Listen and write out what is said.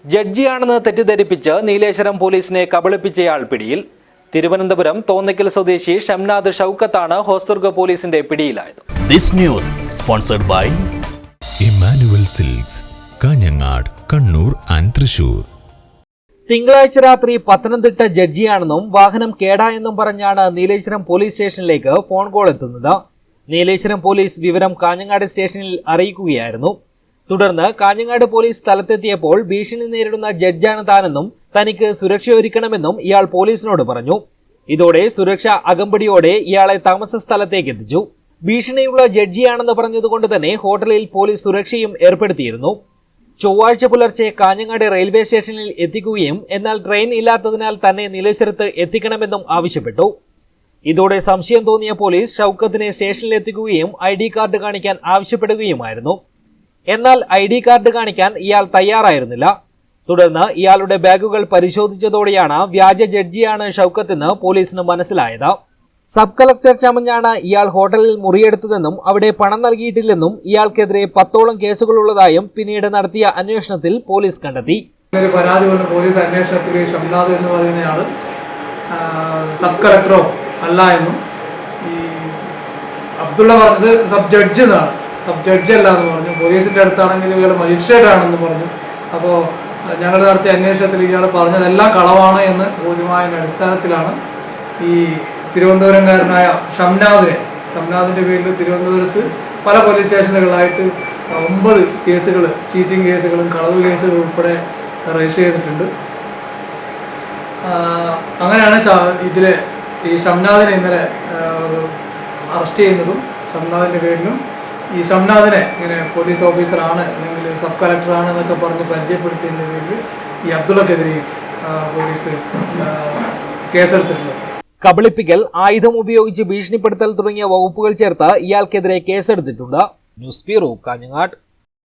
ജഡ്ജിയാണെന്ന് തെറ്റിദ്ധരിപ്പിച്ച് നീലേശ്വരം പോലീസിനെ കബളിപ്പിച്ചയാൾ പിടിയിൽ. തിരുവനന്തപുരം തോന്നയ്ക്കൽ സ്വദേശി ഷംനാദ് ഷൗക്കത്താണ് ഹോസ്ദുർഗ് പോലീസിന്റെ പിടിയിലായത്. This news sponsored by Immanuel silks, Kanhangad, Kannur and Thrissur. തിങ്കളാഴ്ച രാത്രി പത്തനംതിട്ട ജഡ്ജിയാണെന്നും വാഹനം കേടായെന്നും പറഞ്ഞാണ് നീലേശ്വരം പോലീസ് സ്റ്റേഷനിലേക്ക് ഫോൺ കോൾ എത്തുന്നത്. നീലേശ്വരം പോലീസ് വിവരം കാഞ്ഞങ്ങാട് സ്റ്റേഷനിൽ അറിയിക്കുകയായിരുന്നു. തുടർന്ന് കാഞ്ഞങ്ങാട് പോലീസ് സ്ഥലത്തെത്തിയപ്പോൾ ഭീഷണി നേരിടുന്ന ജഡ്ജാണ് താനെന്നും തനിക്ക് സുരക്ഷയൊരുക്കണമെന്നും ഇയാൾ പോലീസിനോട് പറഞ്ഞു. ഇതോടെ സുരക്ഷാ അകമ്പടിയോടെ ഇയാളെ താമസ സ്ഥലത്തേക്ക് എത്തിച്ചു. ഭീഷണിയുള്ള ജഡ്ജിയാണെന്ന് പറഞ്ഞതുകൊണ്ട് തന്നെ ഹോട്ടലിൽ പോലീസ് സുരക്ഷയും ഏർപ്പെടുത്തിയിരുന്നു. ചൊവ്വാഴ്ച പുലർച്ചെ കാഞ്ഞങ്ങാട് റെയിൽവേ സ്റ്റേഷനിൽ എത്തിക്കുകയും എന്നാൽ ട്രെയിൻ ഇല്ലാത്തതിനാൽ തന്നെ നീലേശ്വരത്ത് എത്തിക്കണമെന്നും ആവശ്യപ്പെട്ടു. ഇതോടെ സംശയം തോന്നിയ പോലീസ് ഷൗക്കത്തിനെ സ്റ്റേഷനിൽ എത്തിക്കുകയും ID കാർഡ് കാണിക്കാൻ ആവശ്യപ്പെടുകയുമായിരുന്നു. എന്നാൽ ID കാർഡ് കാണിക്കാൻ ഇയാൾ തയ്യാറായിരുന്നില്ല. തുടർന്ന് ഇയാളുടെ ബാഗുകൾ പരിശോധിച്ചതോടെയാണ് വ്യാജ ജഡ്ജിയാണ് ഷൗക്കത്തെന്ന് പോലീസിന് മനസ്സിലായത്. സബ് കളക്ടർ ചമഞ്ഞാണ് ഇയാൾ ഹോട്ടലിൽ മുറിയെടുത്തതെന്നും അവിടെ പണം നൽകിയിട്ടില്ലെന്നും ഇയാൾക്കെതിരെ 10ഓളം കേസുകളുള്ളതായും പിന്നീട് നടത്തിയ അന്വേഷണത്തിൽ പോലീസ് കണ്ടെത്തി. ഒരു പരാതി വന്ന പോലീസ് അന്വേഷണത്തിൽ ഷംനാദ് എന്ന് പറയുന്നയാൾ സബ് കളക്ടറോ അല്ല എന്നും ഈ അബ്ദുള്ള പറഞ്ഞത് സബ് ജഡ്ജ് എന്നാണ്, സബ് ജഡ്ജ് അല്ല എന്ന് പറഞ്ഞു. പോലീസിൻ്റെ അടുത്താണെങ്കിൽ ഇയാൾ മജിസ്ട്രേറ്റ് ആണെന്ന് പറഞ്ഞു. അപ്പോൾ ഞങ്ങൾ നടത്തിയ അന്വേഷണത്തിൽ ഇയാൾ പറഞ്ഞതെല്ലാം കളവാണ് എന്ന് ബോധ്യമായ അടിസ്ഥാനത്തിലാണ് ഈ തിരുവനന്തപുരംകാരനായ ഷംനാദിൻ്റെ പേരിൽ തിരുവനന്തപുരത്ത് പല പോലീസ് സ്റ്റേഷനുകളായിട്ട് 9 കേസുകൾ, ചീറ്റിംഗ് കേസുകളും കളവ് കേസുകളും ഉൾപ്പെടെ രജിസ്റ്റർ ചെയ്തിട്ടുണ്ട്. അങ്ങനെയാണ് ഇതിലെ ഈ ഷംനാദിനെ ഇന്നലെ അറസ്റ്റ് ചെയ്യുന്നതും. ഷംനാദിൻ്റെ പേരിലും ഈ ഷംനാദിനെ ഇങ്ങനെ പോലീസ് ഓഫീസറാണ് അല്ലെങ്കിൽ സബ് കളക്ടറാണ് എന്നൊക്കെ പറഞ്ഞ് പരിചയപ്പെടുത്തിയതിൻ്റെ പേരിൽ ഈ അബ്ദുള്ളക്കെതിരെയും പോലീസ് കേസെടുത്തിട്ടുണ്ട്. കബളിപ്പിക്കൽ, ആയുധം ഉപയോഗിച്ച് ഭീഷണിപ്പെടുത്തൽ തുടങ്ങിയ വകുപ്പുകൾ ചേർത്ത് ഇയാൾക്കെതിരെ കേസെടുത്തിട്ടുണ്ട്. News bureau, Kanhangad.